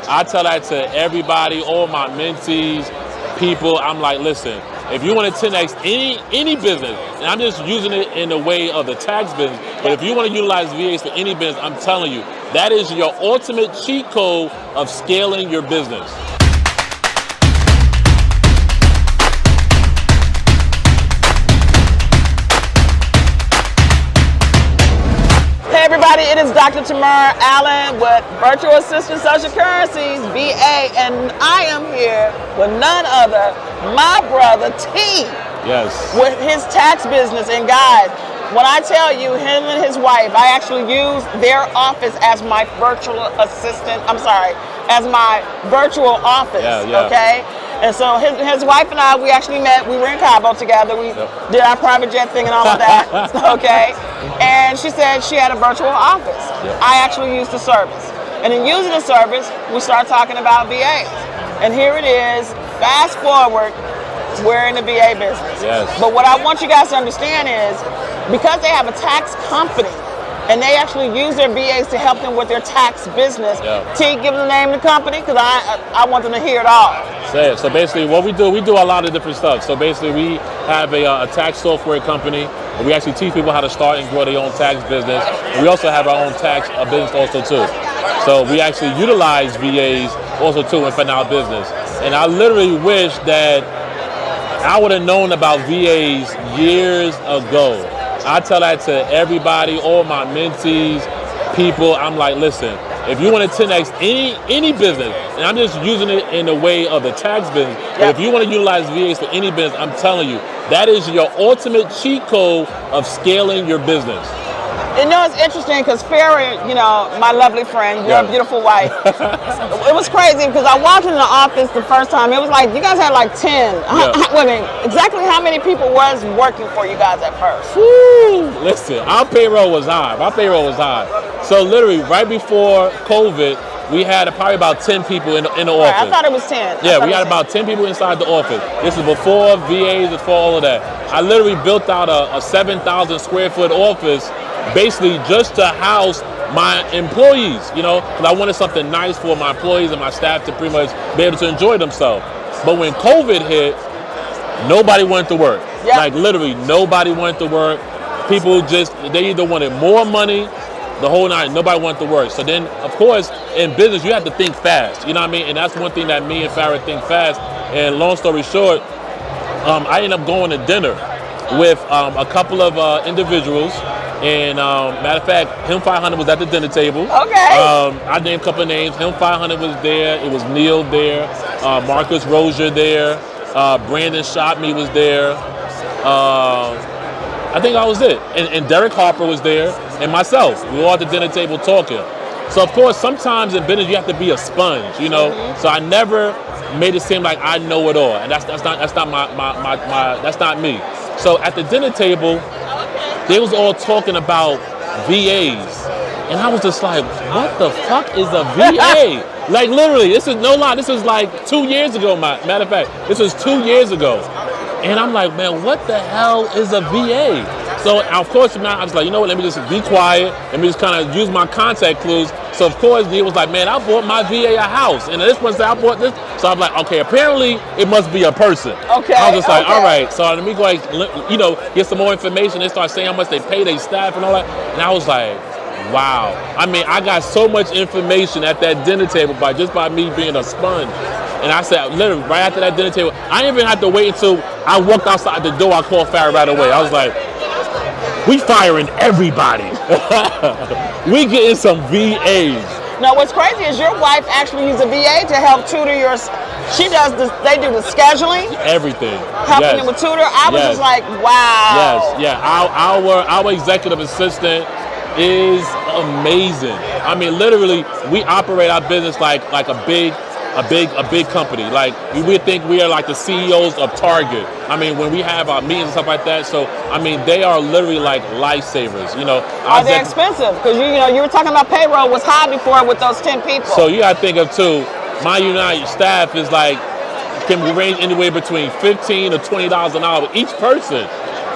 I tell that to everybody, all my mentees, people. I'm like, listen, if you want to 10x any business, and I'm just using it in the way of the tax business, but if you want to utilize VAs for any business, I'm telling you, that is your ultimate cheat code of scaling your business. Hey everybody, it is Dr. Tamarra Allen with Virtual Assistant Social Currencies, VA, and I am here with none other, my brother T. Yes. With his tax business. And guys, when I tell you, him and his wife, I actually use their office as my virtual assistant, as my virtual office, okay? And so his wife and I, we actually met, we were in Cabo together, we did our private jet thing and all of that, okay? And she said she had a virtual office. I actually used the service. And in using the service, we started talking about VAs. And here it is, fast forward, we're in the VA business. Yes. But what I want you guys to understand is, because they have a tax company, and they actually use their VAs to help them with their tax business. T, give them the name of the company, because I want them to hear it all. Say it. So basically what we do a lot of different stuff. So basically we have a tax software company, and we actually teach people how to start and grow their own tax business. And we also have our own tax business also too. So we actually utilize VAs also too in our business. And I literally wish that I would have known about VAs years ago. I tell that to everybody, all my mentees, people. I'm like, listen, if you want to 10x any business, and I'm just using it in the way of the tax business, but if you want to utilize VAs for any business, I'm telling you, that is your ultimate cheat code of scaling your business. You know, it's interesting because Farrah, you know, my lovely friend, your beautiful wife, it was crazy because I walked into the office the first time. It was like, you guys had like 10. Wait a minute, exactly how many people was working for you guys at first? Woo! Listen, our payroll was high. So literally, right before COVID, we had probably about 10 people in the office. I thought it was 10. Yeah, we had about 10 people inside the office. This is before VAs, before all of that. I literally built out a 7,000 square foot office basically just to house my employees, you know, because I wanted something nice for my employees and my staff to pretty much be able to enjoy themselves. But when COVID hit, nobody wanted to work. Like literally nobody wanted to work. People they either wanted more money, the whole night, nobody wanted to work. So then, of course, in business, you have to think fast, you know what I mean? And that's one thing that me and Farrah think fast. And long story short, I ended up going to dinner with a couple of individuals. And matter of fact, Him 500 was at the dinner table. Okay. I named a couple of names. Him 500 was there. It was Neil there. Marcus Rozier there. Brandon Shotme was there. I think that was it. And Derek Harper was there. And myself. We were all at the dinner table talking. So of course, sometimes in business you have to be a sponge, you know. So I never made it seem like I know it all, and that's not me. So at the dinner table, they was all talking about VAs. And I was just like, what the fuck is a VA? Like literally, this is no lie, this was like 2 years ago, matter of fact, this was 2 years ago. And I'm like, man, what the hell is a VA? So of course, I was like, you know what, let me just be quiet, let me just kind of use my contact clues. So of course, he was like, man, I bought my VA a house. And this one said, I bought this. So I'm like, okay, apparently it must be a person. Okay. I was just like, all right. So let me go, you know, get some more information. They start saying how much they pay their staff and all that. And I was like, wow. I mean, I got so much information at that dinner table just by me being a sponge. And I said, literally, right after that dinner table, I didn't even have to wait until I walked outside the door. I called Farrah right away. I was like, we firing everybody. We getting some VAs. Now, what's crazy is your wife actually uses a VA to help tutor your. They do the scheduling, everything, helping them with tutor. I was just like, wow. Our executive assistant is amazing. I mean, literally, we operate our business like a big company. Like we think we are like the CEOs of Target. I mean, when we have our meetings and stuff like that. So I mean, they are literally like lifesavers. You know, are they expensive? Because you were talking about payroll was high before with those 10 people. So you got to think of too. My United staff is like can range anywhere between $15 to $20 an hour each person.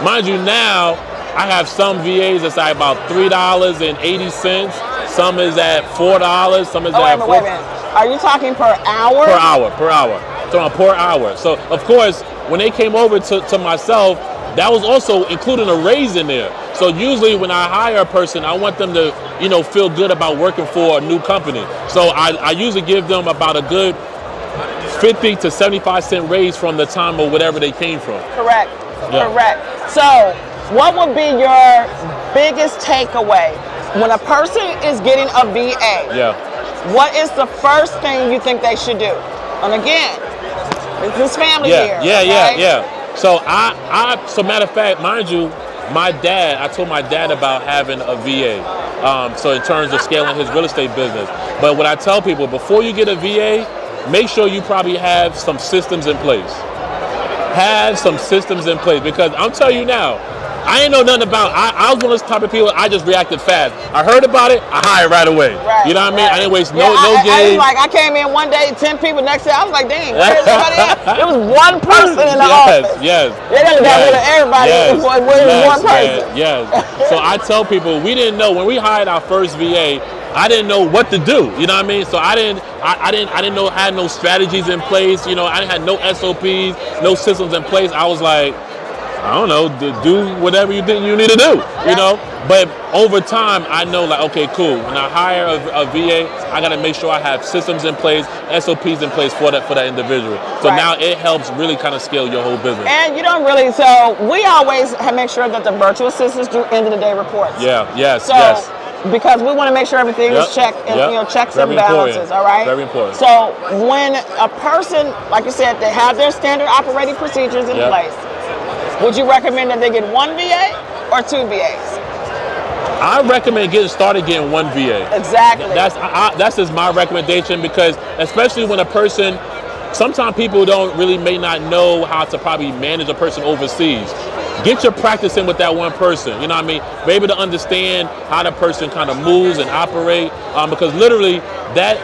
Mind you, now I have some VAs that's like about $3.80. Some is at $4. Some is at $4. Wait a minute. Are you talking per hour? Per hour, per hour. So on per hour. So of course, when they came over to myself, that was also including a raise in there. So usually when I hire a person, I want them to, feel good about working for a new company. So I usually give them about a good 50 to 75-cent raise from the time or whatever they came from. Correct. Yeah. Correct. So what would be your biggest takeaway when a person is getting a VA? Yeah. What is the first thing you think they should do? And again, it's this family here. Yeah. So so matter of fact, mind you, I told my dad about having a VA. So in terms of scaling his real estate business. But what I tell people, before you get a VA, make sure you probably have some systems in place. Have some systems in place, because I'm telling you now, I ain't know nothing about it. I was one of those type of people, I just reacted fast. I heard about it, I hired right away. Right, you know what I mean? I didn't waste no I game. was I came in one day, 10 people next day, I was like, dang, where's everybody at? It was one person in the office. Yes. They done got rid of everybody. It was one person. Yes. So I tell people, we didn't know, when we hired our first VA, I didn't know what to do. You know what I mean? So I didn't know, had no strategies in place. I didn't have no SOPs, no systems in place. I was like, I don't know, do whatever you think you need to do, But over time, I know, like, okay, cool. When I hire a VA, I got to make sure I have systems in place, SOPs in place for that individual. So now it helps really kind of scale your whole business. And you don't really, so we always make sure that the virtual assistants do end of the day reports. Yes. Because we want to make sure everything is checked and checks and balances, all right? Very important. So when a person, like you said, they have their standard operating procedures in place, would you recommend that they get one VA or two VAs? I recommend getting one VA. Exactly. That's just my recommendation, because especially when a person, sometimes people may not know how to probably manage a person overseas. Get your practice in with that one person. You know what I mean? Be able to understand how the person kind of moves and operate. Because literally that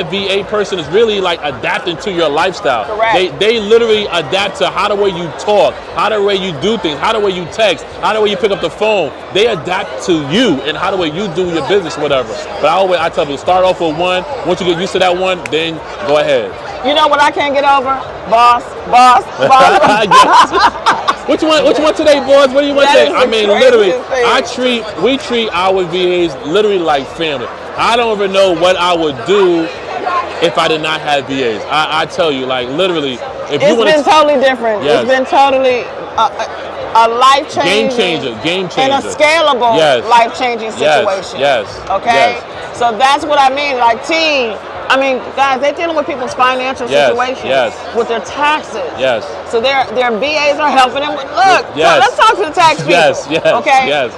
VA person is really like adapting to your lifestyle. Correct. They literally adapt to how the way you talk, how the way you do things, how the way you text, how the way you pick up the phone. They adapt to you and how the way you do your business, whatever. But I tell people, start off with one. Once you get used to that one, then go ahead. You know what I can't get over? Boss. Which one today, boys? What do you want to say? I mean, literally, thing. we treat our VAs literally like family. I don't even know what I would do if I did not have VAs. I tell you, like, literally, if you want to. It's been totally different. Yes. It's been totally a life-changing. Game changer. And a scalable life-changing situation. Yes. Okay? So that's what I mean. Like, guys, they're dealing with people's financial situations. With their taxes. Yes. So their VAs are helping them with, let's talk to the tax people. Yes.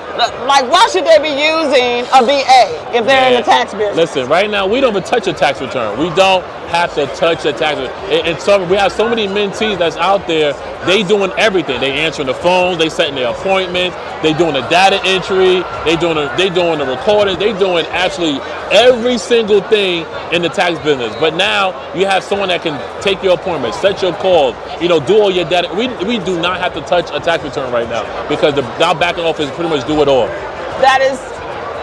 Like, why should they be using a VA if they're in the tax business? Listen, right now, we don't even touch a tax return. We don't have to touch a tax return. And we have so many mentees that's out there, they doing everything. They answering the phones, they setting their appointments, they doing the data entry, they doing the recording, they doing absolutely every single thing in the tax business. But now you have someone that can take your appointment, set your calls, do all your data. We do not have to touch a tax return right now, because our back office pretty much do it all. That is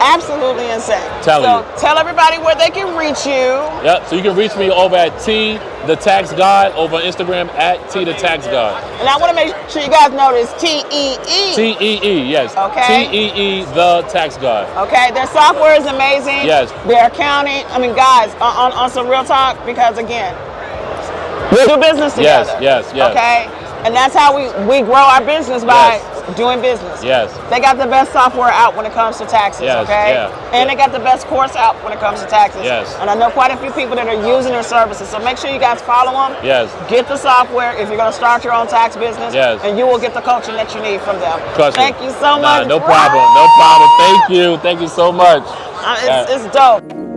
absolutely insane. Tell everybody where they can reach you. So you can reach me over at T the Tax God over on Instagram at T the Tax God. And I want to make sure you guys know this TEE. TEE, yes. Okay. TEE the Tax God. Okay, their software is amazing. Yes. Their accounting. Guys, on some real talk, because again, we do business together. Yes. Okay, and that's how we grow our business by doing business. Yes. They got the best software out when it comes to taxes, and they got the best course out when it comes to taxes. Yes. And I know quite a few people that are using their services, so make sure you guys follow them. Yes. Get the software if you're going to start your own tax business, and you will get the coaching that you need from them. Thank you so much. No problem. Thank you so much. It's dope.